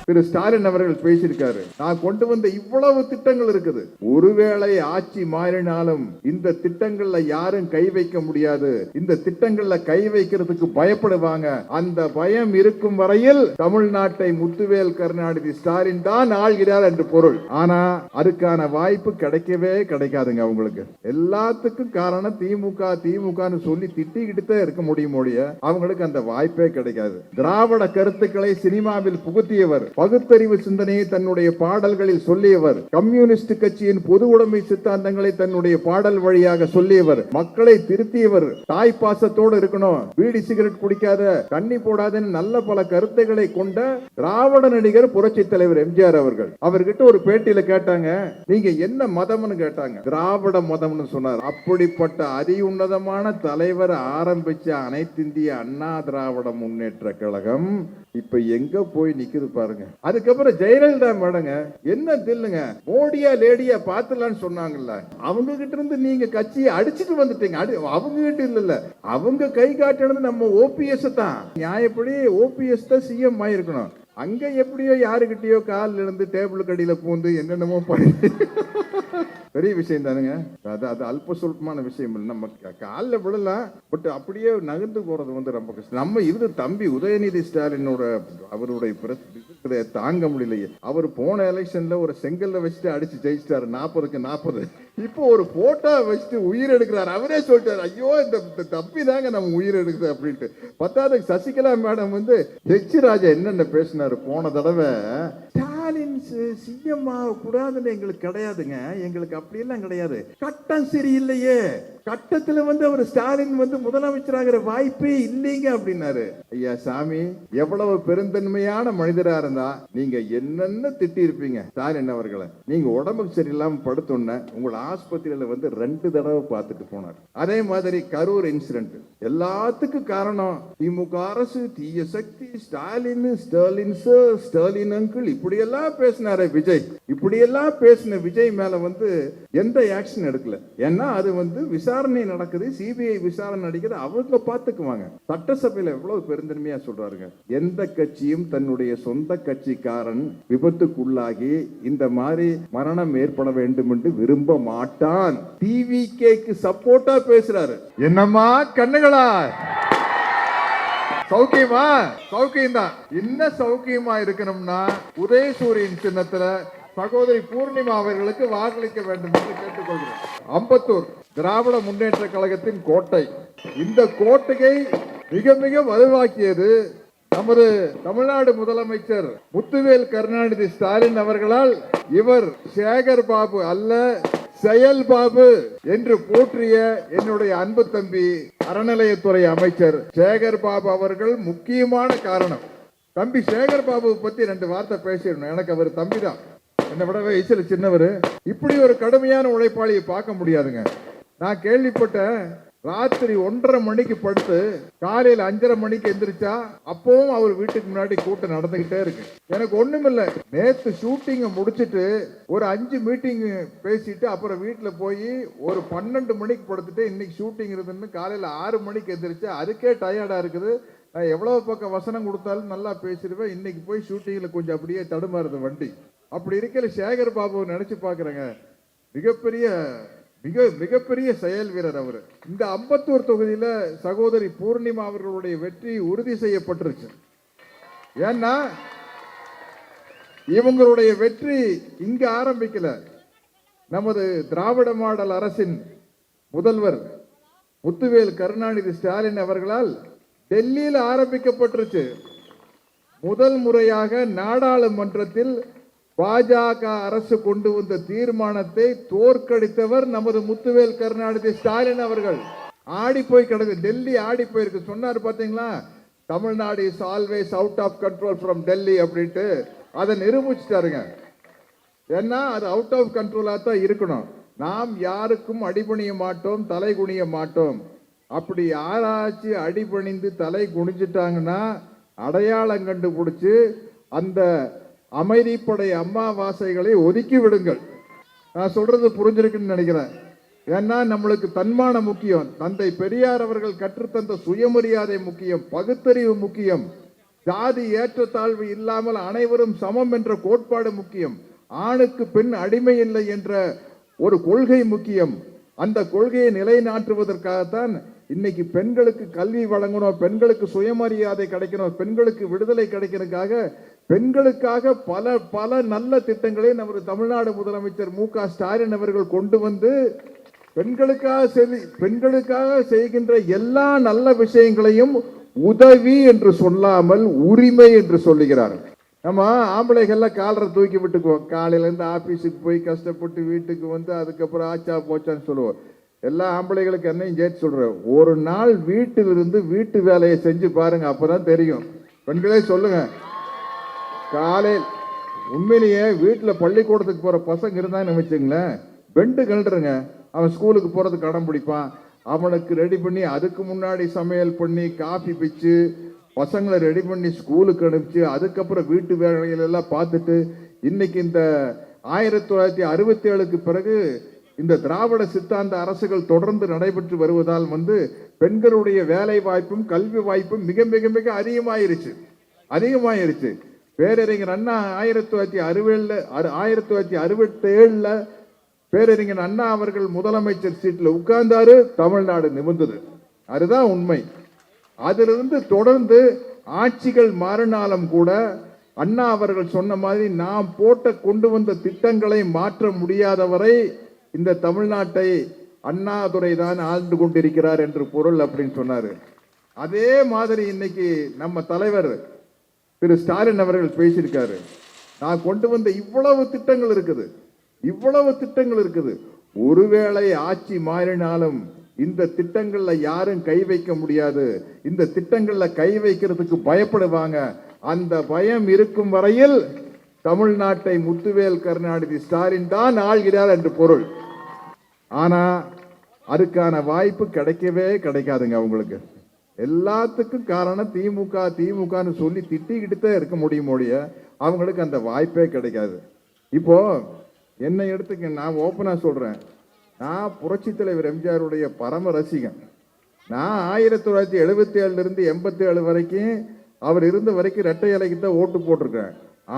திரு ஸ்டாலின் அவர்கள் பேசியிருக்காரு. நான் கொண்டு வந்த இவ்வளவு திட்டங்கள் இருக்குது. ஒருவேளை ஆட்சி மாறினாலும் இந்த திட்டங்கள்ல யாரும் கை வைக்க முடியாது. இந்த திட்டங்கள்ல கை வைக்கிறதுக்கு பயப்படுவாங்க. அந்த பயம் இருக்கும் வரையில் தமிழ்நாட்டை முத்துவேல் கருணாநிதி ஸ்டாலின் தான் ஆள்கிறார் என்று பொருள். ஆனா அதுக்கான வாய்ப்பு கிடைக்கவே கிடைக்காதுங்க. அவங்களுக்கு எல்லாத்துக்கும் காரணம் திமுக சொல்லி திட்டிக்கிட்டு இருக்க முடியும். அவங்களுக்கு அந்த வாய்ப்பே கிடைக்காது. திராவிட கருத்துக்களை சினிமாவில் புகுத்தியவர், பகுத்தறிவு சிந்தனையை தன்னுடைய பாடல்களில் சொல்லியவர், கம்யூனிஸ்ட் கட்சியின் பொது உடைமை சித்தாந்தங்களை தன்னுடைய பாடல் வழியாக சொல்லியவர், மக்களை திருத்தியவர், தாய் பாசத்தோடு இருக்கணும், பீடி சிகரெட் குடிக்காத, தண்ணி போடாதன்னு நல்ல பல கருத்துக்களை கொண்ட திராவிட நடிகர் புரட்சி தலைவர் எம்ஜிஆர் அவர்கள். அவர்கிட்ட ஒரு பேட்டியில கேட்டாங்க, நீங்க என்ன மதம்னு கேட்டாங்க. திராவிட மதம்னு சொன்னார். அப்படிப்பட்ட அதி உன்னதமான தலைவர் ஆரம்பிச்ச அனைத்து இந்திய அண்ணா திராவிட முன்னேற்ற கழகம் இப்ப எங்க போய் நிக்குது பாருங்க. அதுக்கப்புறம் ஜெயலலிதா மேடங்க என்ன தில்லுங்க, மோடியா லேடியா பாத்துலான்னு சொன்னாங்கல்ல, அவங்க கிட்ட இருந்து நீங்க கட்சியை அடிச்சுட்டு வந்துட்டீங்க. அவங்க கிட்ட இல்ல, அவங்க கை காட்டினது நம்ம ஓபிஎஸ் தான். நியாயப்படி ஓபிஎஸ் தான் சிஎம் ஆயிருக்கணும். அங்க எப்படியோ யாருக்கிட்டயோ காலில் இருந்து டேபிள் கடியில பூந்து என்னென்னமோ பண்ணி பெரிய விஷயம் தானுங்க. அது அல்ப சொல்பமான விஷயம் இல்லை. நம்ம காலில் விடலாம், பட் அப்படியே நகர்ந்து போறது ரொம்ப கஷ்டம். நம்ம இது தம்பி உதயநிதி ஸ்டாலினோட அவருடைய தாங்க முடியலையே. அவர் போன எலெக்ஷன்ல ஒரு செங்கல்ல வச்சுட்டு அடிச்சு ஜெயிச்சிட்டாரு 40க்கு 40. இப்போ ஒரு போட்டோ வச்சுட்டு உயிர் எடுக்கிறார். அவரே சொல்லிட்டாரு, ஐயோ இந்த தப்பி தாங்க நம்ம உயிர் எடுக்குது அப்படின்ட்டு. பத்தாவது சசிகலா மேடம் ஹெச் ராஜா என்னென்ன பேசினாரு போன தடவை, ஸ்டாலின் சிஎம் கூடாதுன்னு எங்களுக்கு கிடையாதுங்க, எங்களுக்கு அப்படி எல்லாம் கிடையாது, கட்டம் சரியில்லையே, கட்டத்துல அவர் ஸ்டாலின் முதலமைச்சராகிற வாய்ப்பே இல்லைங்க அப்படின்னாரு. ஐயா சாமி, எவ்வளவு பெருந்தன்மையான மனிதரா இருந்தா நீங்க என்னென்ன திட்டி இருப்பீங்க ஸ்டாலின் அவர்களை. நீங்க உடம்புக்கு சரியில்லாம படுத்தோன்ன உங்களோட ஆஸ்பத்திரியில 2 தடவை பார்த்துட்டு போனார். அதே மாதிரி கரூர் இன்சிடென்ட் எல்லாத்துக்கும் காரணம் திமுக அரசு, தீய சக்தி, ஸ்டாலின், ஸ்டாலின் அங்கிள் இப்படியெல்லாம் பேசினாரு விஜய். இப்படியெல்லாம் பேசின விஜய் மேல எந்த ஆக்ஷன் எடுக்கல. ஏன்னா அது விசாரணை நடக்குது, சிபிஐ விசாரணை நடக்குது, அவங்க பார்த்துக்குவாங்க. சட்டசபையில எவ்வளவு பெருந்தன்மையா சொல்றாருங்க. எந்த கட்சியும் தன்னுடைய சொந்த கட்சிக்காரன் விபத்துக்குள்ளாகி இந்த மாதிரி மரணம் ஏற்பட வேண்டும் என்று விரும்ப மாட்டான். டிவிகேக்கு சப்போர்ட்டா பேசுறாரு. என்னம்மா கண்ணுகளா, சௌக்கியமா? சௌக்கியம் தான். என்ன சௌக்கியமா இருக்கணும்னா உதயசூரியன் சின்னத்துல சகோதரி பூர்ணிமா அவர்களுக்கு வாக்களிக்க வேண்டும் என்று கேட்டுக்கொள்கிறேன். அம்பத்தூர் திராவிட முன்னேற்ற கழகத்தின் கோட்டை. இந்த கோட்டையை மிக மிக வலுவாக்கியது நமது தமிழ்நாடு முதலமைச்சர் முத்துவேல் கருணாநிதி ஸ்டாலின் அவர்களால். இவர் சேகர் பாபு அல்ல, செயல் பாபு என்று போற்றிய என்னுடைய அன்பு தம்பி அறநிலையத்துறை அமைச்சர் சேகர் பாபு அவர்கள் முக்கியமான காரணம். தம்பி சேகர் பாபு பத்தி 2 வார்த்தை பேசிடணும். எனக்கு அவர் தம்பி தான், என்னை விட வயசுல சின்னவர். இப்படி ஒரு கடுமையான உழைப்பாளியை பார்க்க முடியாதுங்க. நான் கேள்விப்பட்டேன், ராத்திரி 1:30 மணிக்கு படுத்து காலையில் 5:30 மணிக்கு எந்திரிச்சா அப்பவும் அவர் வீட்டுக்கு முன்னாடி கூட்டம் நடந்துகிட்டே இருக்கு. எனக்கு ஒண்ணுமில்ல, நேத்து ஷூட்டிங்க முடிச்சிட்டு ஒரு 5 மீட்டிங் பேசிட்டு அப்புறம் வீட்டுல போய் ஒரு 12 மணிக்கு படுத்துட்டு இன்னைக்கு ஷூட்டிங் இருக்குன்னு காலையில 6 மணிக்கு எந்திரிச்சு அதுக்கே டயர்டா இருக்குது. நான் எவ்வளவு பக்கம் வசனம் கொடுத்தாலும் நல்லா பேசிடுவேன். இன்னைக்கு போய் ஷூட்டிங்ல கொஞ்சம் அப்படியே தடுமாறுது வண்டி. அப்படி இருக்கிற சேகர் பாபு நினைச்சு பாக்குறேங்க, மிகப்பெரிய செயல் வீரர் அவர். இந்த அம்பத்தூர் தொகுதியில சகோதரி பூர்ணிமா அவர்களுடைய வெற்றி உறுதி செய்யப்பட்டிருச்சு. ஏன்னா இவங்களுடைய வெற்றி இங்க ஆரம்பிக்கல. நமது திராவிட மாடல் அரசின் முதல்வர் முத்துவேல் கருணாநிதி ஸ்டாலின் அவர்களால் டெல்லியில் ஆரம்பிக்கப்பட்டிருச்சு. முதல் முறையாக நாடாளுமன்றத்தில் பாஜக அரசு கொண்டு வந்த தீர்மானத்தை தோற்கடித்தவர் நமது முத்துவேல் கருணாநிதி ஸ்டாலின் அவர்கள். ஆடி போய் கிடக்கு, டெல்லி ஆடி போயிருக்கு. சொன்னார் பாத்தீங்களா, Tamil Nadu is always out of control from Delhi அப்படின்ட்டு அதை நிரூபிச்சுட்டாருங்க. ஏன்னா அது அவுட் ஆஃப் கண்ட்ரோலா தான் இருக்கணும். நாம் யாருக்கும் அடிபணிய மாட்டோம், தலை குனிய மாட்டோம். அப்படி யாராச்சும் அடிபணிந்து தலை குனிஞ்சிட்டாங்கன்னா அடையாளம் கண்டுபிடிச்சு அந்த அமைதிப்படை அம்மாவாசைகளை ஒதுக்கி விடுங்கள். நான் சொல்றது புரிஞ்சிருக்குன்னு நினைக்கிறேன். ஏன்னா நம்மளுக்கு தன்மானம் முக்கியம், தந்தை பெரியார் அவர்கள் கற்றுத்தந்த சுயமரியாதை முக்கியம், பகுத்தறிவு முக்கியம். ஜாதி ஏற்றத்தாழ்வு இல்லாமல் அனைவரும் சமம் என்ற கோட்பாடு முக்கியம். ஆணுக்கு பெண் அடிமை இல்லை என்ற ஒரு கொள்கை முக்கியம். அந்த கொள்கையை நிலைநாட்டுவதற்காகத்தான் இன்னைக்கு பெண்களுக்கு கல்வி வழங்கணும், பெண்களுக்கு சுயமரியாதை கிடைக்கணும், பெண்களுக்கு விடுதலை கிடைக்கிறதுக்காக பெண்களுக்காக பல பல நல்ல திட்டங்களை நமது தமிழ்நாடு முதலமைச்சர் மு.க. ஸ்டாலின் அவர்கள் கொண்டு வந்து பெண்களுக்காக செய்கின்ற எல்லா நல்ல விஷயங்களையும் உதவி என்று சொல்லாமல் உரிமை என்று சொல்லுகிறார்கள். நம்ம ஆம்பளைகள்லாம் காலரை தூக்கி விட்டுக்குவோம். காலையில இருந்து ஆபீஸுக்கு போய் கஷ்டப்பட்டு வீட்டுக்கு வந்து அதுக்கப்புறம் ஆச்சா போச்சான்னு சொல்லுவோம். எல்லா ஆம்பளைகளுக்கு என்னையும் சேர்த்து சொல்றேன், ஒரு நாள் வீட்டிலிருந்து வீட்டு வேலையை செஞ்சு பாருங்க, அப்பதான் தெரியும். பெண்களே சொல்லுங்க, காலையில் உண்மையிலேயே வீட்டில் பள்ளிக்கூடத்துக்கு போற பசங்க இருந்தான்னு வச்சுங்களேன், பெண்டு கழுறங்க. அவன் ஸ்கூலுக்கு போறதுக்கு கடன் பிடிப்பான், அவனுக்கு ரெடி பண்ணி அதுக்கு முன்னாடி சமையல் பண்ணி காஃபி பிச்சு பசங்களை ரெடி பண்ணி ஸ்கூலுக்கு அனுப்பிச்சு அதுக்கப்புறம் வீட்டு வேலைகள் எல்லாம் பார்த்துட்டு இன்னைக்கு இந்த 1967க்கு பிறகு இந்த திராவிட சித்தாந்த அரசுகள் தொடர்ந்து நடைபெற்று வருவதால் பெண்களுடைய வேலை வாய்ப்பும் கல்வி வாய்ப்பும் மிக மிக மிக அதிகமாயிருச்சு. பேரறிஞர் அண்ணா 1967 பேரறிஞர் அண்ணா அவர்கள் முதலமைச்சர் சீட்டில் உட்கார்ந்தாரு, தமிழ்நாடு நிமிர்ந்தது. அதுதான் உண்மை. அதிலிருந்து தொடர்ந்து ஆட்சிகள் மாறினாலும் கூட அண்ணா அவர்கள் சொன்ன மாதிரி நாம் கொண்டு வந்த திட்டங்களை மாற்ற முடியாதவரை இந்த தமிழ்நாட்டை அண்ணாதுரை தான் ஆண்டு கொண்டிருக்கிறார் என்று பொருள் அப்படின்னு சொன்னாரு. அதே மாதிரி இன்னைக்கு நம்ம தலைவர் திரு ஸ்டாலின் அவர்கள் பேசியிருக்காரு. நான் கொண்டு வந்த இவ்வளவு திட்டங்கள் இருக்குது. ஒருவேளை ஆட்சி மாறினாலும் இந்த திட்டங்கள்ல யாரும் கை வைக்க முடியாது. இந்த திட்டங்கள்ல கை வைக்கிறதுக்கு பயப்படுவாங்க. அந்த பயம் இருக்கும் வரையில் தமிழ்நாட்டை முத்துவேல் கருணாநிதி ஸ்டாலின் தான் ஆள்கிறார் என்று பொருள். ஆனா அதுக்கான வாய்ப்பு கிடைக்காதுங்க அவங்களுக்கு. எல்லாத்துக்கும் காரணம் திமுகன்னு சொல்லி திட்டிக்கிட்டு தான் இருக்க முடியும் ஒழிய அவங்களுக்கு அந்த வாய்ப்பே கிடைக்காது. இப்போ என்னை எடுத்துக்க, நான் ஓப்பனா சொல்றேன், நான் புரட்சி தலைவர் எம்ஜிஆருடைய பரம ரசிகன். நான் 1977 இருந்து 87 வரைக்கும் அவர் இருந்த வரைக்கும் இரட்டை இலைக்கு தான் ஓட்டு போட்டிருக்கேன்.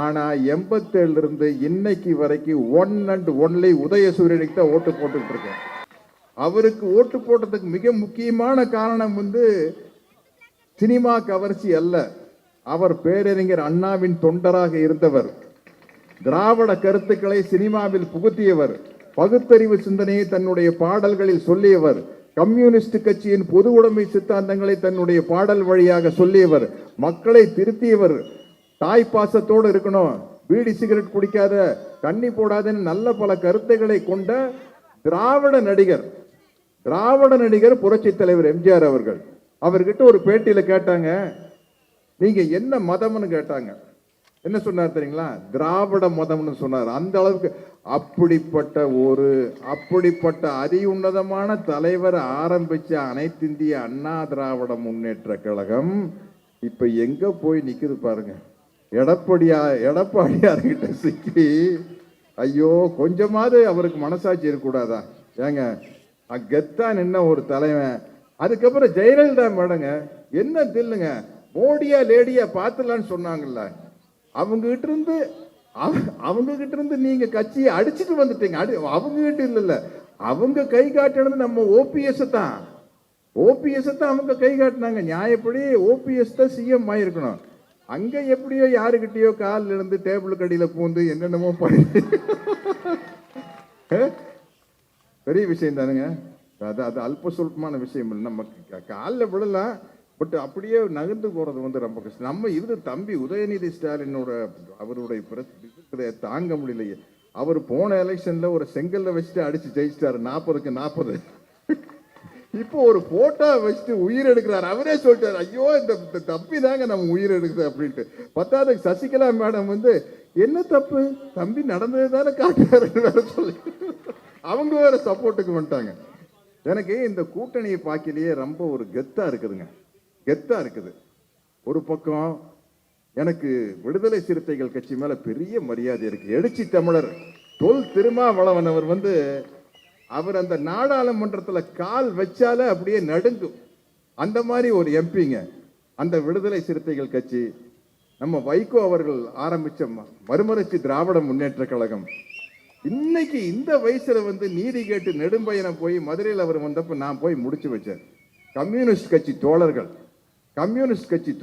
ஆனா 87 இருந்து இன்னைக்கு வரைக்கும் ஒன் அண்ட் ஒன்லி உதயசூரியனுக்கு தான் ஓட்டு போட்டுக்கிட்டு இருக்கேன். அவருக்கு ஓட்டு போட்டதுக்கு மிக முக்கியமான காரணம் சினிமா கவர்ச்சி அல்ல. அவர் பேரறிஞர் அண்ணாவின் தொண்டராக இருந்தவர். திராவிட கருத்துக்களை சினிமாவில் புகுத்தியவர். பகுத்தறிவு சிந்தனையை தன்னுடைய பாடல்களில் சொல்லியவர். கம்யூனிஸ்ட் கட்சியின் பொது உடைமை சித்தாந்தங்களை தன்னுடைய பாடல் வழியாக சொல்லியவர். மக்களை திருத்தியவர். தாய் பாசத்தோடு இருக்கணும், பீடி சிகரெட் குடிக்காத, தண்ணி போடாதன்னு நல்ல பல கருத்துக்களை கொண்ட திராவிட நடிகர் புரட்சி தலைவர் எம்ஜிஆர் அவர்கள். அவர்கிட்ட ஒரு பேட்டியில கேட்டாங்க, நீங்க என்ன மதம்னு கேட்டாங்க. என்ன சொன்னார் தெரியுங்களா? திராவிட மதம்னு சொன்னார். அந்த அளவுக்கு அப்படிப்பட்ட அதி உன்னதமான தலைவர் ஆரம்பிச்ச அனைத்து இந்திய அண்ணா திராவிட முன்னேற்ற கழகம் இப்ப எங்க போய் நிக்குது பாருங்க. எடப்பாடியார்கிட்ட சிக்கி, ஐயோ கொஞ்சமாவது அவருக்கு மனசாட்சி இருக்கக்கூடாதா? ஏங்க கெத்தா நின்ன ஒரு தலைவன். அதுக்கப்புறம் ஜெயலலிதா மேடங்க என்ன தில்லுங்க, மோடியா லேடியா பாத்துலான்னு சொன்னாங்கல்ல, அவங்க கிட்ட இருந்து நீங்க கட்சியை அடிச்சுட்டு வந்துட்டீங்க. அவங்க கிட்ட இல்ல, அவங்க கை காட்டினது நம்ம ஓபிஎஸ் தான் அவங்க கை காட்டினாங்க. நியாயப்படி ஓபிஎஸ் தான் சிஎம் ஆயிருக்கணும். அங்க எப்படியோ யாருக்கிட்டயோ காலில் இருந்து டேபிள் கடியில பூந்து என்னென்னமோ பண்ணி பெரிய விஷயம் தானுங்க. அது அல்ப சொல்பமான விஷயம் இல்லை. நம்ம காலில் விடலாம், பட் அப்படியே நகர்ந்து போறது ரொம்ப கஷ்டம். நம்ம இது தம்பி உதயநிதி ஸ்டாலினோட அவருடைய தாங்க முடியலையே. அவர் போன எலெக்ஷன்ல ஒரு செங்கல்ல வச்சுட்டு அடிச்சு ஜெயிச்சிட்டாரு 40க்கு 40. இப்போ ஒரு போட்டோ வச்சுட்டு உயிர் எடுக்கிறாரு. அவரே சொல்லிட்டாரு, ஐயோ இந்த தப்பி தாங்க நம்ம உயிர் எடுக்குது அப்படின்ட்டு. பத்தாவது சசிகலா மேடம் என்ன தப்பு தம்பி நடந்தது தானே காட்டுறாருன்னு வேற சொல்லி அவங்க வேற சப்போர்ட்டுக்கு வந்துட்டாங்க. எனக்கு இந்த கூட்டணியை பார்க்கலையே ரொம்ப ஒரு கெத்தா இருக்குது. ஒரு பக்கம் எனக்கு விடுதலை சிறுத்தைகள் கட்சி மேல பெரிய மரியாதை இருக்கு. எழுச்சி தமிழர் தொல் திருமாவளவன் அவர் அவர் அந்த நாடாளுமன்றத்தில் கால் வச்சால அப்படியே நடுங்கும். அந்த மாதிரி ஒரு எம்பிங்க அந்த விடுதலை சிறுத்தைகள் கட்சி. நம்ம வைகோ அவர்கள் ஆரம்பிச்ச மறுமலர்ச்சி திராவிட முன்னேற்ற கழகம் இன்னைக்கு இந்த வயசுல வந்து நீதி கேட்டு நெடும்பயணம் போய் மதுரையில் அவர் வந்தப்ப நான் போய் முடிச்சு வச்சேன். கம்யூனிஸ்ட் கட்சி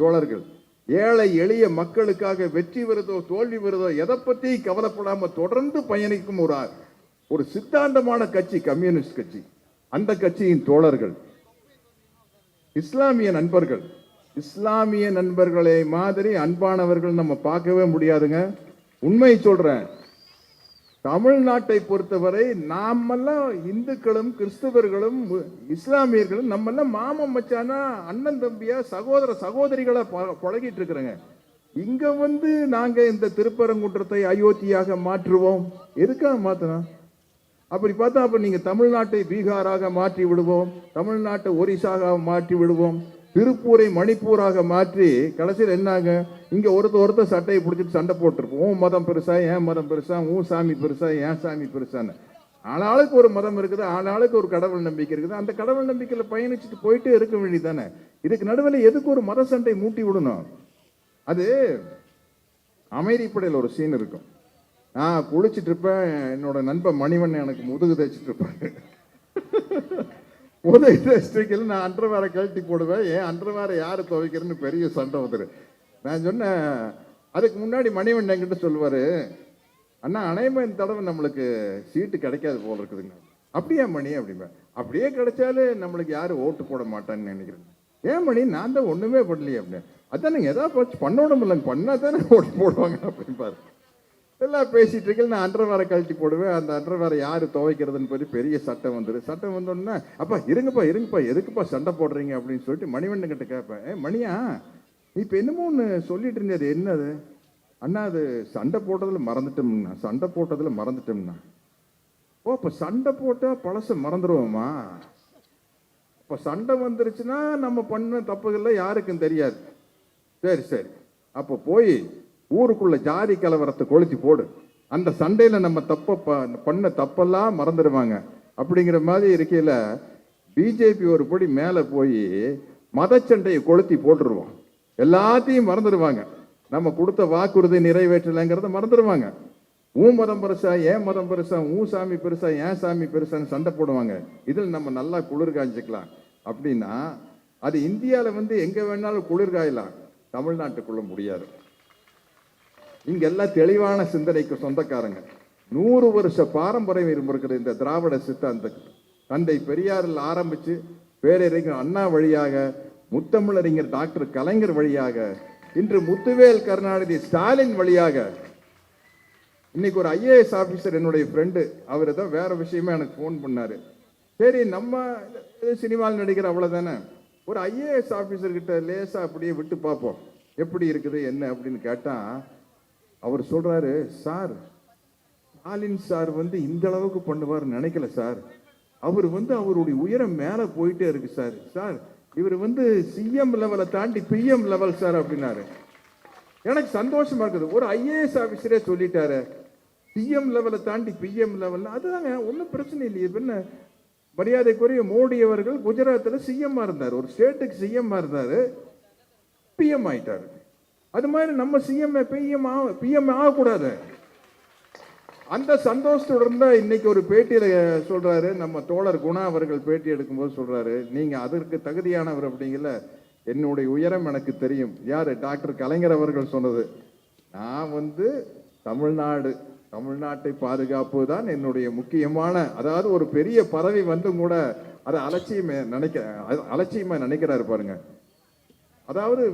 தோழர்கள் ஏழை எளிய மக்களுக்காக வெற்றி வருதோ தோல்வி வருதோ எதை பத்தி கவலைப்படாம தொடர்ந்து பயணிக்கும் ஒரு சித்தாந்தமான கட்சி கம்யூனிஸ்ட் கட்சி. அந்த கட்சியின் தோழர்கள் இஸ்லாமிய நண்பர்களை மாதிரி அன்பானவர்கள் நம்ம பார்க்கவே முடியாதுங்க. உண்மை சொல்றேன். தமிழ்நாட்டை பொறுத்தவரை நாமெல்லாம் இந்துக்களும் கிறிஸ்தவர்களும் இஸ்லாமியர்களும் நம்மெல்லாம் மாமன் மச்சானா அண்ணன் தம்பியா சகோதர சகோதரிகளை பழகிட்டு இருக்கிறோங்க. இங்க வந்து நாங்க இந்த திருப்பரங்குன்றத்தை அயோத்தியாக மாற்றுவோம். எதுக்காக மாத்தணும்? அப்படி பார்த்தா அப்ப நீங்க தமிழ்நாட்டை பீகாராக மாற்றி விடுவோம், தமிழ்நாட்டை ஒரிசாக மாற்றி விடுவோம், திருப்பூரை மணிப்பூராக மாற்றி கடைசியில் என்னாங்க, இங்க ஒருத்தர் சட்டையை பிடிச்சிட்டு சண்டை போட்டிருப்போம். உன் மதம் பெருசா, என் மதம் பெருசா, உன் சாமி பெருசா, என் சாமி பெருசான்னு. ஆளாளுக்கு ஒரு மதம் இருக்குது, ஆளாளுக்கு ஒரு கடவுள் நம்பிக்கை இருக்குது. அந்த கடவுள் நம்பிக்கையில பயணிச்சுட்டு போயிட்டே இருக்க வேண்டியதானே. இதுக்கு நடுவில் எதுக்கு ஒரு மத சண்டை மூட்டி விடணும்? அது அமைதிப்படையில் ஒரு சீன் இருக்கும். நான் குளிச்சுட்டு இருப்பேன், என்னோட நண்பன் மணிவண்ணன் எனக்கு முதுகு தேய்ச்சிட்டு இருப்பாரு. முதுகு தேய்ச்சிட்டு நான் அண்டர்வேரை கழட்டி போடுவேன். ஏன் அண்டர்வேரை யாரு துவைக்கிறேன்னு பெரிய சண்டை வந்துரு. நான் சொன்னேன், அதுக்கு முன்னாடி மணிவண்ணன் என்கிட்ட சொல்லுவாரு, அண்ணா அநேகமா இந்த தடவை நம்மளுக்கு சீட்டு கிடைக்காது போல இருக்குதுங்க. அப்படியே மணி அப்படிம்பேன். அப்படியே கிடைச்சாலும் நம்மளுக்கு யாரும் ஓட்டு போட மாட்டான்னு நினைக்கிறேன். ஏன் மணி, நான் தான் ஒண்ணுமே பண்ணலையே அப்படின்னு. அதான் நீங்க ஏதாவது பண்ணணும் இல்லைங்க, பண்ணா தானே ஓட்டு போடுவாங்க அப்படின்பாரு. எல்லாம் பேசிட்டு இருக்கல, நான் அண்டர்வேரை கழட்டி போடுவேன். அந்த அண்டர்வேரை யாரு துவைக்கிறதுன்னு சொல்லி பெரிய சட்டம் வந்துரு. சட்டம் வந்தோடனே, அப்பா இருங்கப்பா எதுக்குப்பா சண்டை போடுறீங்க அப்படின்னு சொல்லிட்டு மணிவண்ணன் கிட்ட கேட்பேன், மணியா இப்ப என்னமோ ஒன்று சொல்லிட்டு இருந்தது, என்னது? அண்ணா அது சண்டை போட்டதுல மறந்துட்டோம்னா. ஓ அப்ப சண்டை போட்டா பழச மறந்துடுவோமா? இப்ப சண்டை வந்துருச்சுன்னா நம்ம பண்ண தப்புகள்ல யாருக்கும் தெரியாது. சரி அப்ப போய் ஊருக்குள்ள ஜாதி கலவரத்தை கொளுத்தி போடு, அந்த சண்டையில நம்ம பண்ண தப்பெல்லாம் மறந்துடுவாங்க அப்படிங்கிற மாதிரி இருக்கையில பிஜேபி ஒரு படி மேல போய் மத சண்டையை கொளுத்தி போட்டுருவோம். எல்லாத்தையும் மறந்துடுவாங்க. நம்ம கொடுத்த வாக்குறுதி நிறைவேற்றலைங்கிறத மறந்துடுவாங்க. உன் மதம் பெருசா, என் மதம் பெருசா, உன் சாமி பெருசா, என் சாமி பெருசான்னு சண்டை போடுவாங்க. இதில் நம்ம நல்லா குளிர் காய்ச்சிக்கலாம். அப்படின்னா அது இந்தியாவில் வந்து எங்க வேணாலும் குளிர் காயலாம், தமிழ்நாட்டுக்குள்ள முடியாது. இங்க எல்லாம் தெளிவான சிந்தனைக்கு சொந்தக்காரங்க. 100 வருஷ பாரம்பரியம் இருக்கிற இந்த திராவிட சித்தாந்த தந்தை பெரியாரில் ஆரம்பிச்சு பேரறிஞர் அண்ணா வழியாக, முத்தமிழறிஞர் டாக்டர் கலைஞர் வழியாக, இன்று முத்துவேல் கருணாநிதி ஸ்டாலின் வழியாக, இன்னைக்கு ஒரு IAS ஆபீசர் என்னுடைய ஃப்ரெண்டு, அவர் ஏதோ வேற விஷயமா எனக்கு ஃபோன் பண்ணாரு. சரி நம்ம சினிமாவில் நடிக்கிற அவ்வளவுதானே, ஒரு IAS ஆபீசர் கிட்ட லேசா அப்படியே விட்டு பார்ப்போம் எப்படி இருக்குது என்ன அப்படின்னு கேட்டா, அவர் சொல்றாரு, சார் ஸ்டாலின் சார் வந்து இந்த அளவுக்கு பண்ணுவார் நினைக்கல சார், அவர் வந்து அவருடைய உயரம் மேல போயிட்டே இருக்கு சார் இவர் வந்து CM லெவலை தாண்டி PM லெவல் சார் அப்படின்னாரு. எனக்கு சந்தோஷமா இருக்குது. ஒரு IAS ஆபீசரே சொல்லிட்டாரு CM லெவலை தாண்டி PM லெவல். அதுதாங்க, ஒன்றும் பிரச்சனை இல்லையே. என்ன மரியாதைக்குரிய மோடி அவர்கள் குஜராத்தில் CM இருந்தார், ஒரு ஸ்டேட்டுக்கு CM இருந்தாரு, PM ஆயிட்டாரு. அது மாதிரி நம்ம CM PM ஆகக்கூடாது. அந்த சந்தோஷத்தோட இருந்தா இன்னைக்கு ஒரு பேட்டியில சொல்றாரு, நம்ம தோழர் குணா அவர்கள் பேட்டி எடுக்கும்போது சொல்றாரு, நீங்க அதற்கு தகுதியானவர் அப்படிங்கல. என்னுடைய உயரம் எனக்கு தெரியும். யாரு? டாக்டர் கலைஞர் அவர்கள் சொன்னது. நான் வந்து தமிழ்நாட்டை பாதுகாப்பு தான் என்னுடைய முக்கியமான, அதாவது ஒரு பெரிய பதவி வந்தும் கூட அதை அலட்சியமா நினைக்கிறாரு பாருங்க. அதாவது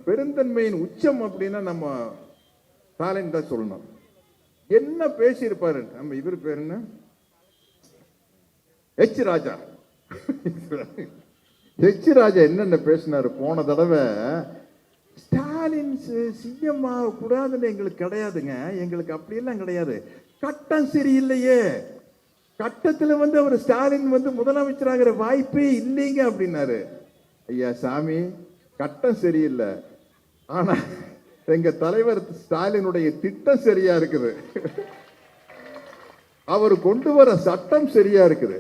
பெருந்தன்மையின் உச்சம் அப்படின்னா நம்ம ஸ்டாலின் தான் சொல்லணும். என்ன பேசியிருப்பாரு நம்ம, இவர் பேரு என்ன, H. ராஜா என்னென்ன பேசினாரு போன தடவை. ஸ்டாலின் CM கூடாதுன்னு எங்களுக்கு கிடையாதுங்க, எங்களுக்கு அப்படியெல்லாம் கிடையாது, கட்டம் சரியில்லையே, கட்டத்துல வந்து அவர் ஸ்டாலின் வந்து முதலமைச்சராகிற வாய்ப்பே இல்லைங்க அப்படின்னாரு. ஐயா சாமி, கட்டம் சரியில்லை, ஆனா எங்க தலைவர் ஸ்டாலினுடைய திட்டம் சரியா இருக்குது, அவர் கொண்டு வர சட்டம் சரியா இருக்குது.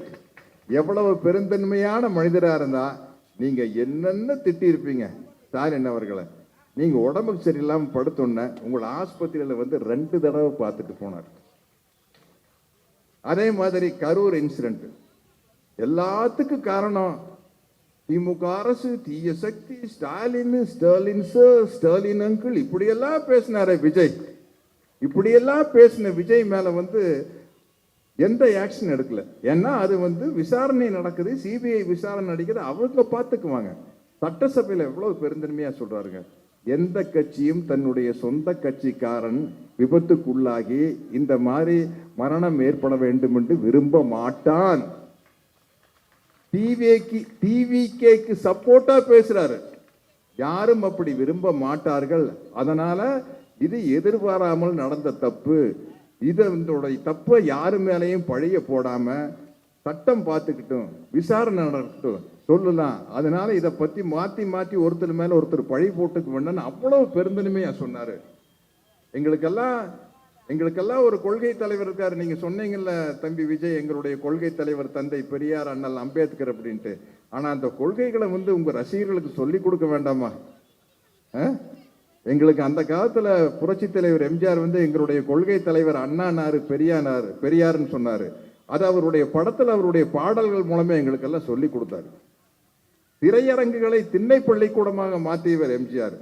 எவ்வளவு பெருந்தன்மையான மனிதரா இருந்தா நீங்க என்னென்ன திட்டி இருப்பீங்க ஸ்டாலின் அவர்களை. நீங்க உடம்புக்கு சரியில்லாம படுத்தோன்ன உங்களை ஆஸ்பத்திரியில வந்து 2 தடவை பார்த்துட்டு போனார். அதே மாதிரி கரூர் இன்சிடென்ட் எல்லாத்துக்கும் காரணம் திமுக அரசு, தீய சக்தி, ஸ்டாலின், ஸ்டாலின் சார், ஸ்டாலின் அங்கிள், இப்படியெல்லாம் பேசினாரே விஜய். இப்படியெல்லாம் பேசின விஜய் மேல வந்து எந்த ஆக்ஷன் எடுக்கல. ஏன்னா அது வந்து விசாரணை நடக்குது, சிபிஐ விசாரணை நடக்குது, அவங்க பார்த்துக்குவாங்க. சட்டசபையில் எவ்வளவு பெருந்தன்மையா சொல்றாருங்க. எந்த கட்சியும் தன்னுடைய சொந்த கட்சிக்காரன் விபத்துக்குள்ளாகி இந்த மாதிரி மரணம் ஏற்பட வேண்டும் என்று விரும்ப மாட்டான். டிவிகேக்கு சப்போர்ட்டா பேசுறாரு. யாரும் அப்படி விரும்ப மாட்டார்கள். அதனால இது எதிர்பாராமல் நடந்த தப்பு. இதனுடைய தப்பை யாரு மேலையும் பழிய போடாம சட்டம் பார்த்துக்கிட்டும், விசாரணை நடக்கட்டும் சொல்லலாம். அதனால இதை பத்தி மாத்தி மாத்தி ஒருத்தர் மேல ஒருத்தர் பழி போட்டுக்க வேண்டாம்னு அவ்வளவு பெருந்தன்மையா சொன்னாரு. எங்களுக்கெல்லாம் ஒரு கொள்கை தலைவர் இருக்காரு. நீங்க சொன்னீங்கல்ல தம்பி விஜய், எங்களுடைய கொள்கை தலைவர் தந்தை பெரியார், அண்ணல் அம்பேத்கர் அப்படின்ட்டு. ஆனா அந்த கொள்கைகளை வந்து உங்க ரசிகர்களுக்கு சொல்லி கொடுக்க வேண்டாமா? எங்களுக்கு அந்த காலத்துல புரட்சி தலைவர் எம்ஜிஆர் வந்து எங்களுடைய கொள்கை தலைவர் அண்ணானாரு, பெரியாருன்னு சொன்னாரு. அது அவருடைய படத்துல அவருடைய பாடல்கள் மூலமே எங்களுக்கெல்லாம் சொல்லி கொடுத்தாரு. திரையரங்குகளை திண்ணை பள்ளிக்கூடமாக மாற்றியவர் எம்ஜிஆர்.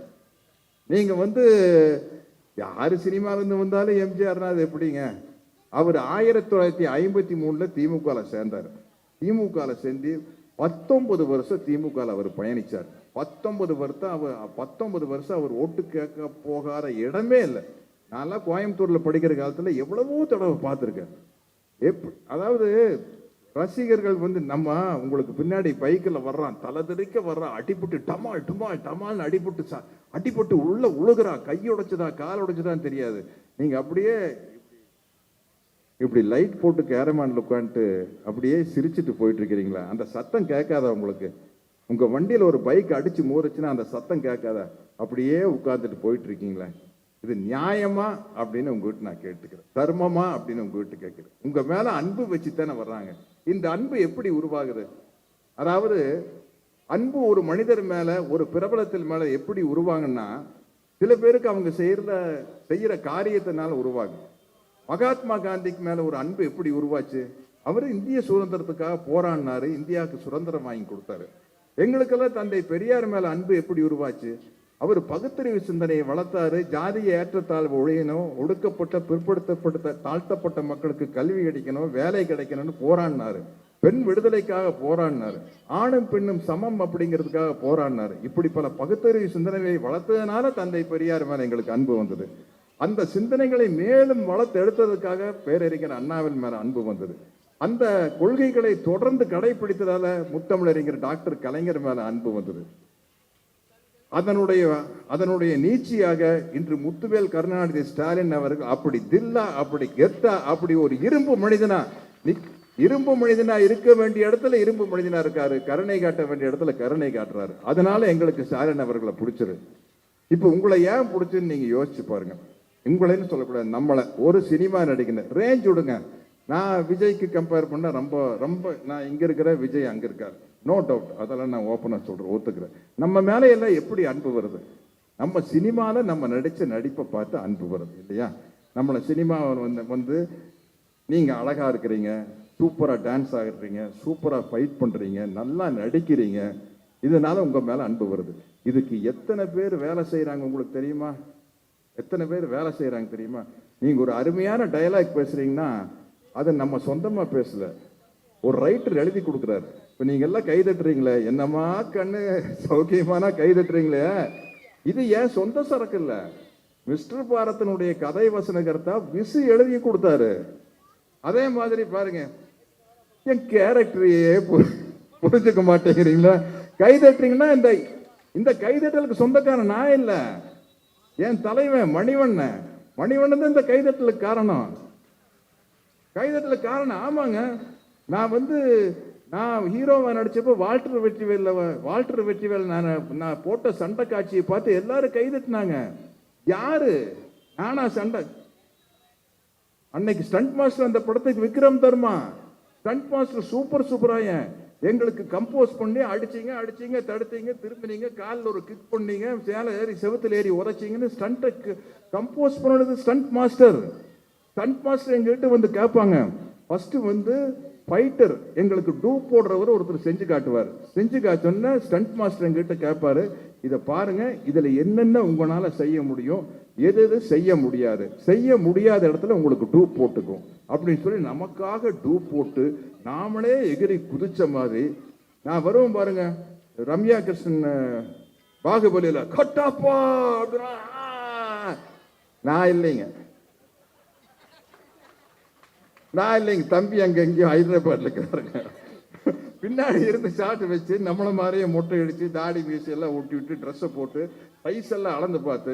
நீங்க வந்து யாரு சினிமால இருந்து வந்தாலும் எம்ஜிஆர்னா அது எப்படிங்க? அவர் 1953 திமுக சேர்ந்தார். திமுக சேர்ந்து 19 வருஷம் திமுக அவர் பயணிச்சார். 19 வருஷம் அவர் ஓட்டு கேட்க போகாத இடமே இல்லை. நான் கோயம்புத்தூர்ல படிக்கிற காலத்துல எவ்வளவோ தடவை பார்த்திருக்கேன். அதாவது ரசிகர்கள் வந்து நம்ம உங்களுக்கு பின்னாடி பைக்கில் வர்றான், தலை தெறிக்க வர்றான், அடிபட்டு டமால் டுமால் டமால் அடிபட்டு உள்ள உழுகிறா, கையுடைச்சதா கால் உடைச்சதான்னு தெரியாது. நீங்க அப்படியே இப்படி லைட் போட்டு கேரமான்ல உட்காந்துட்டு அப்படியே சிரிச்சுட்டு போயிட்டு இருக்கிறீங்களா? அந்த சத்தம் கேட்காதா உங்களுக்கு? உங்க வண்டியில ஒரு பைக் அடிச்சு மோதுச்சுன்னா அந்த சத்தம் கேட்காதா? அப்படியே உட்கார்ந்துட்டு போயிட்டு இருக்கீங்களா? இது நியாயமா அப்படின்னு உங்ககிட்ட நான் கேட்டுக்கிறேன். தர்மமா அப்படின்னு உங்ககிட்ட கேட்கிறேன். உங்க மேல அன்பு வச்சுத்தானே வர்றாங்க. இந்த அன்பு எப்படி உருவாகுது? அதாவது அன்பு ஒரு மனிதர் மேல, ஒரு பிரபலத்தில் மேல எப்படி உருவாங்கன்னா, சில பேருக்கு அவங்க செய்யற காரியத்தினால உருவாகும். மகாத்மா காந்திக்கு மேல ஒரு அன்பு எப்படி உருவாச்சு? அவர் இந்திய சுதந்திரத்துக்காக போராடினாரு, இந்தியாவுக்கு சுதந்திரம் வாங்கி கொடுத்தாரு. எங்களுக்கெல்லாம் தந்தை பெரியார் மேல அன்பு எப்படி உருவாச்சு? அவர் பகுத்தறிவு சிந்தனையை வளர்த்தாரு. ஜாதிய ஏற்றத்தாழ்வு ஒழியணும், ஒடுக்கப்பட்ட பிற்படுத்தப்பட்ட தாழ்த்தப்பட்ட மக்களுக்கு கல்வி கிடைக்கணும், வேலை கிடைக்கணும்னு போராடினாரு. பெண் விடுதலைக்காக போராடினாரு. ஆணும் பெண்ணும் சமம் அப்படிங்கிறதுக்காக போராடினாரு. இப்படி பல பகுத்தறிவு சிந்தனைகளை வளர்த்ததுனால தந்தை பெரியார் மேல எங்களுக்கு அன்பு வந்தது. அந்த சிந்தனைகளை மேலும் வளர்த்து எடுத்ததுக்காக பேரறிஞர் அண்ணாவின் மேல அன்பு வந்தது. அந்த கொள்கைகளை தொடர்ந்து கடைபிடித்ததால முத்தமிழறிஞர் டாக்டர் கலைஞர் மேல அன்பு வந்தது. அதனுடைய நீட்சியாக இன்று முத்துவேல் கருணாநிதி ஸ்டாலின் அவர்கள் அப்படி தில்லா, அப்படி கெத்தா, அப்படி ஒரு இரும்பு மனிதனா இருக்க வேண்டிய இடத்துல இரும்பு மனிதனா இருக்காரு, கருணை காட்ட வேண்டிய இடத்துல கருணை காட்டுறாரு. அதனால எங்களுக்கு ஸ்டாலின் அவர்களை பிடிச்சிரு. இப்ப உங்களை ஏன் பிடிச்சுன்னு நீங்க யோசிச்சு பாருங்க. உங்களைன்னு சொல்லக்கூடாது, நம்மளை ஒரு சினிமா நடிகர் ரேஞ்ச் விடுங்க. நான் விஜய்க்கு கம்பேர் பண்ண ரொம்ப ரொம்ப நான் இங்க இருக்கிற விஜய் அங்க இருக்காரு, நோ டவுட். அதெல்லாம் நான் ஓப்பனா சொல்றேன், ஒத்துக்கிறேன். நம்ம மேல எல்லாம் எப்படி அன்பு வருது? நம்ம சினிமால நம்ம நடிச்ச நடிப்பை பார்த்து அன்பு வருது இல்லையா? நம்மளை சினிமா வந்து நீங்க அழகா இருக்கிறீங்க, சூப்பரா டான்ஸ் ஆடுறீங்க, சூப்பரா ஃபைட் பண்றீங்க, நல்லா நடிக்கிறீங்க, இதனால உங்க மேல அன்பு வருது. இதுக்கு எத்தனை பேர் வேலை செய்யறாங்க உங்களுக்கு தெரியுமா? எத்தனை பேர் வேலை செய்யறாங்க தெரியுமா? நீங்க ஒரு அருமையான டயலாக் பேசுறீங்கன்னா அது நம்ம சொந்தமா பேசல, ஒரு ரைட்டர் எழுதி கொடுக்குறாரு. இப்ப நீங்க எல்லாம் கை தட்டுறீங்களே, என்னமா கண்ணு சௌக்கியமானா கை தட்டுறீங்களே, இது ஏன் சொந்த சரக்கு இல்ல. மிஸ்டர் பாரதனுடைய கதை வசனகர்த்தா விசு எழுதி கொடுத்தாரு. அதே மாதிரி பாருங்க, என் கேரக்டரையே புரிஞ்சுக்க மாட்டேங்கிறீங்களா? கை தட்டுறீங்கன்னா இந்த கைதட்டலுக்கு சொந்தக்காரன் நான் இல்ல, என் தலைவன் மணிவண்ணன் தான் இந்த கைதட்டலுக்கு காரணம். கைதட்டலுக்கு காரணம் ஆமாங்க. நான் ஹீரோவா நடிச்சப்போ வால்டர் வெற்றிவேல் நான் போட்ட சண்டை காட்சியை பார்த்து எல்லாரும் கைதட்டினாங்க. யாரு? நானா சண்டை? அன்னைக்கு ஸ்டண்ட் மாஸ்டர் அந்த படத்துக்கு விக்ரம் தர்மா, ஸ்டண்ட் மாஸ்டர் சூப்பராயன். எங்களுக்கு கம்போஸ் பண்ணி அடிச்சீங்க தடுத்தீங்க, திரும்பினீங்க, காலில் ஒரு கிக் பண்ணீங்க, சேலை ஏறி செவுத்துல ஏறி உரைச்சிங்கன்னு ஸ்டண்ட்டை கம்போஸ் பண்ணது ஸ்டண்ட் மாஸ்டர். ஸ்டண்ட் மாஸ்டர் எங்ககிட்ட வந்து கேட்பாங்க. ஃபர்ஸ்ட் வந்து ஃபைட்டர் எங்களுக்கு டூப் போடுறவர் ஒருத்தர் செஞ்சு காட்டுவார். செஞ்சு காட்டோன்னா ஸ்டண்ட் மாஸ்டர் எங்ககிட்ட கேட்பாரு, இதை பாருங்க, இதுல என்னென்ன உங்களால செய்ய முடியும், எது எது செய்ய முடியாது, செய்ய முடியாத இடத்துல உங்களுக்கு டூப் போட்டுக்கும் அப்படின்னு சொல்லி நமக்காக டூப் போட்டு நாமளே எகிரி குதிச்ச மாதிரி. நான் வருவோம் பாருங்க, ரம்யா கிருஷ்ணன் பாகுபலியில கட்டாப்பா அப்படின்னா நான் இல்லைங்க, தம்பி அங்க எங்கேயும் ஹைதராபாத்ல இருக்கிறாருங்க. பின்னாடி இருந்து ஷாட் வச்சு நம்மள மாதிரியே மொட்டை அடிச்சு தாடி மீசி எல்லாம் ஒட்டி விட்டு ட்ரெஸ்ஸை போட்டு சைஸ் எல்லாம் அளந்து பார்த்து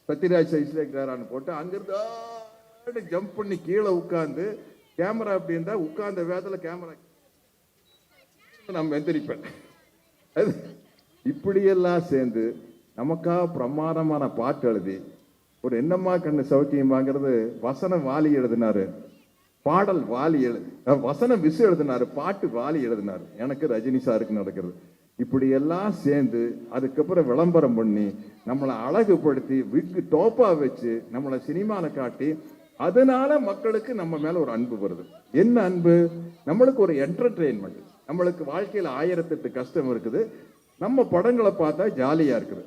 சத்யராஜ் சைஸ்ல இருக்கிறாரான்னு போட்டு அங்கிருந்து ஜம்ப் பண்ணி கீழே உட்காந்து கேமரா அப்படி இருந்தா உட்கார்ந்த வேதத்துல கேமரா நம்ம எந்திரிப்பேன். இப்படியெல்லாம் சேர்ந்து நமக்கா பிரமாதமான பாட்டு எழுதி ஒரு என்னம்மா கண்ணு சௌக்கியமாங்கிறது வசனம் வாலி எழுதினாரு, பாடல் வாலி வசனம் விசு எழுதினாரு, பாட்டு வாலி எழுதினாரு. எனக்கு ரஜினி சாருக்கு நடக்கிறது. இப்படி எல்லாம் சேர்ந்து அதுக்கப்புறம் விளம்பரம் பண்ணி நம்மளை அழகுபடுத்தி விக்கு டோப்பா வச்சு நம்மளை சினிமாவில் காட்டி அதனால மக்களுக்கு நம்ம மேல ஒரு அன்பு வருது. என்ன அன்பு? நம்மளுக்கு ஒரு என்டர்டெயின்மெண்ட். நம்மளுக்கு வாழ்க்கையில் 1008 கஷ்டம் இருக்குது, நம்ம படங்களை பார்த்தா ஜாலியா இருக்குது.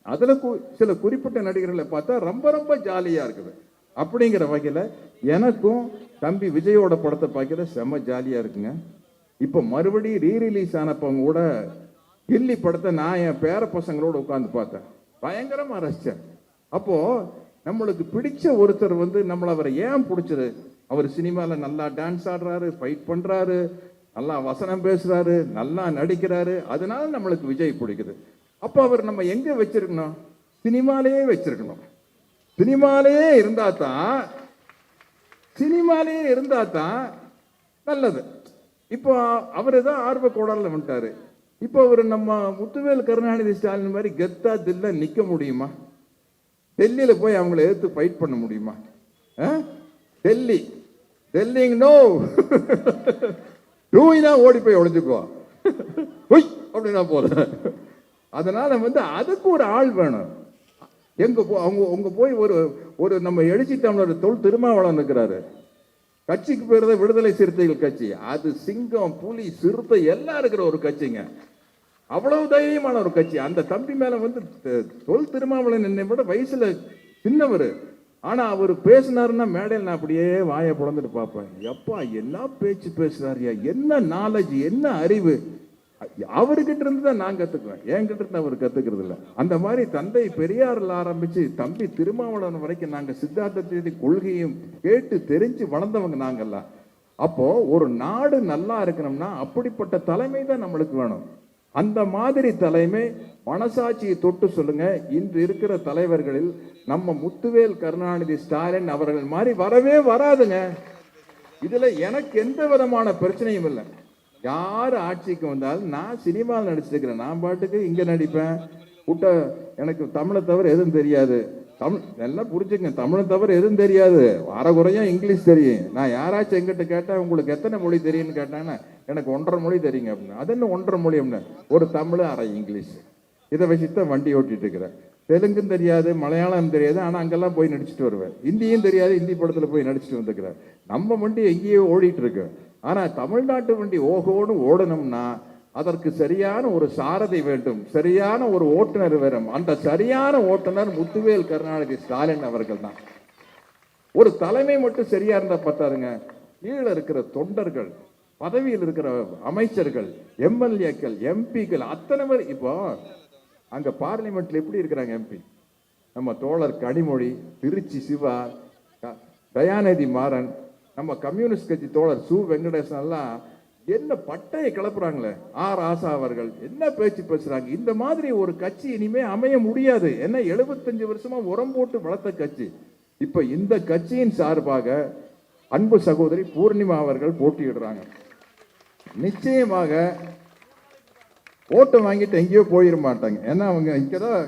அதுல சில குறிப்பிட்ட நடிகர்களை பார்த்தா ரொம்ப ரொம்ப ஜாலியா இருக்குது. அப்படிங்கிற வகையில எனக்கும் தம்பி விஜயோட படத்தை பார்க்கல செம்ம ஜாலியா இருக்குங்க. இப்ப மறுபடியும் ரீரிலீஸ் ஆனப்பவங்க கூட கில்லி படத்தை நான் என் பேர பசங்களோட உட்காந்து பார்த்தேன், பயங்கரமா ரசிச்சேன். அப்போ நம்மளுக்கு பிடிச்ச ஒருத்தர் வந்து நம்மள அவரை ஏன் பிடிச்சது? அவர் சினிமாவில் நல்லா டான்ஸ் ஆடுறாரு, ஃபைட் பண்றாரு, நல்லா வசனம் பேசுறாரு, நல்லா நடிக்கிறாரு, அதனால நம்மளுக்கு விஜய் பிடிக்குது. அப்போ அவர் நம்ம எங்க வச்சிருக்கணும்? சினிமாலேயே வச்சிருக்கணும். சினிமாலேயே இருந்தா தான் நல்லது. இப்போ அவரு தான் ஆர்வ கோடால வந்துட்டாரு. இப்போ அவரு நம்ம முத்துவேல் கருணாநிதி ஸ்டாலின் மாதிரி கெத்தா தில்ல நிக்க முடியுமா? டெல்லியில போய் அவங்களை எதிர்த்து ஃபைட் பண்ண முடியுமா? டெல்லி நோ டூயினா ஓடி போய் ஒளிஞ்சுக்குவோம் அப்படின்னா போல. அதனால வந்து அதுக்கு ஒரு ஆள் வேணும். அவங்க போய் ஒரு நம்ம எழுச்சி தமிழர் தொல் திருமாவளவன் இருக்கிறாரு, கட்சிக்கு பேர் தான் விடுதலை சிறுத்தைகள் கட்சி. அது சிங்கம், புலி, சிறுத்தை எல்லாம் இருக்கிற ஒரு கட்சிங்க. அவ்வளவு தைரியமான ஒரு கட்சி. அந்த தம்பி மேல வந்து தொல் திருமாவளவன் என்னை விட வயசுல சின்னவர். ஆனா அவர் பேசினாருன்னா மேடையில் நான் அப்படியே வாயை புலந்துட்டு பார்ப்பேன். எப்பா என்ன பேச்சு பேசுறாருயா, என்ன நாலேஜ், என்ன அறிவு. அவர்கிட்ட இருந்து தான் நான் கத்துக்குவேன், என்கிட்ட இருந்து அவர் கத்துக்கிறது இல்லை. அந்த மாதிரி தந்தை பெரியாரில் ஆரம்பிச்சு தம்பி திருமாவளவன் வரைக்கும் நாங்க சித்தாந்தத்தை கொள்கையும் கேட்டு தெரிஞ்சு வளர்ந்தவங்க நாங்கெல்லாம். அப்போ ஒரு நாடு நல்லா இருக்கணும்னா அப்படிப்பட்ட தலைமை தான் நம்மளுக்கு வேணும். அந்த மாதிரி தலைமை மனசாட்சியை தொட்டு சொல்லுங்க. இன்று இருக்கிற தலைவர்களில் நம்ம முத்துவேல் கருணாநிதி ஸ்டாலின் அவர்கள் மாதிரி வரவே வராதுங்க. இதுல எனக்கு எந்த விதமான பிரச்சனையும் இல்லை. யார் ஆட்சிக்கு வந்தாலும் நான் சினிமாவில் நடிச்சிருக்கிறேன், நான் பாட்டுக்கு இங்க நடிப்பேன். கூட்ட எனக்கு தமிழை தவிர எதுவும் தெரியாது. தமிழ் எல்லாம் புரிஞ்சுங்க, தமிழை தவிர எதுவும் தெரியாது. அரைகுறையா இங்கிலீஷ் தெரியும். நான் யாராச்சும் எங்கிட்ட கேட்டா உங்களுக்கு எத்தனை மொழி தெரியும்னு கேட்டாங்கன்னா எனக்கு 1.5 மொழி தெரியுங்க அப்படின்னு. அது என்ன 1.5 மொழி அப்படின்னு? ஒரு தமிழ், அரை இங்கிலீஷ், இதை வச்சுதான் வண்டி ஓட்டிட்டு இருக்கிறேன். தெலுங்கும் தெரியாது, மலையாளம் தெரியாது, ஆனா அங்கெல்லாம் போய் நடிச்சுட்டு வருவேன். ஹிந்தியும் தெரியாது, ஹிந்தி படத்துல போய் நடிச்சுட்டு வந்துக்கிறேன். நம்ம வண்டி எங்கேயோ ஓடிட்டு இருக்கு. ஆனா தமிழ்நாட்டு வண்டி ஓகோடு ஓடணும்னா அதற்கு சரியான ஒரு சாரதி வேண்டும், சரியான ஒரு ஓட்டுநர் வேணும். அந்த சரியான ஓட்டுநர் முத்துவேல் கருணாநிதி ஸ்டாலின் அவர்கள் தான். ஒரு தலைமை மட்டும் சரியா இருந்தா பார்த்தாருங்க, கீழே இருக்கிற தொண்டர்கள், பதவியில் இருக்கிற அமைச்சர்கள், எம்எல்ஏக்கள், எம்பிக்கள் அத்தனை பேர். இப்போ அங்க பார்லிமெண்ட்ல எப்படி இருக்கிறாங்க எம்பி? நம்ம தோழர் கனிமொழி, திருச்சி சிவா, தயாநிதி மாறன், நம்ம கம்யூனிஸ்ட் கட்சி தோழர் சு வெங்கடேசன் எல்லாம் என்ன பட்டையை கிளப்புறாங்களே. ஆர் ஆசா அவர்கள் என்ன பேச்சு பேசுறாங்க. இந்த மாதிரி ஒரு கட்சி இனிமே அமைய முடியாது. என்ன 75 வருஷமா உரம் போட்டு வளர்த்த கட்சி. இப்ப இந்த கட்சியின் சார்பாக அன்பு சகோதரி பூர்ணிமா அவர்கள் போட்டியிடுறாங்க. நிச்சயமாக ஓட்டு வாங்கிட்டு எங்கேயோ போயிட மாட்டாங்க. ஏன்னா அவங்க இங்கதான்,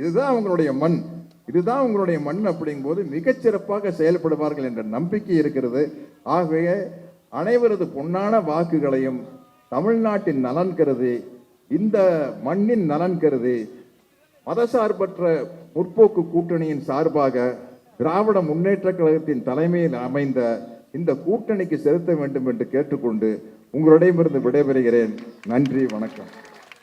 இதுதான் அவங்களுடைய மண், இதுதான் உங்களுடைய மண். அப்படிங்கும் போது மிகச்சிறப்பாக செயல்படுவார்கள் என்ற நம்பிக்கை இருக்கிறது. ஆகவே அனைவரது பொன்னான வாக்குகளையும் தமிழ்நாட்டின் நலன் கருதி, இந்த மண்ணின் நலன் கருதி மதசார்பற்ற முற்போக்கு கூட்டணியின் சார்பாக திராவிட முன்னேற்ற கழகத்தின் தலைமையில் அமைந்த இந்த கூட்டணிக்கு செலுத்த வேண்டும் என்று கேட்டுக்கொண்டு உங்களிடமிருந்து விடைபெறுகிறேன். நன்றி, வணக்கம்.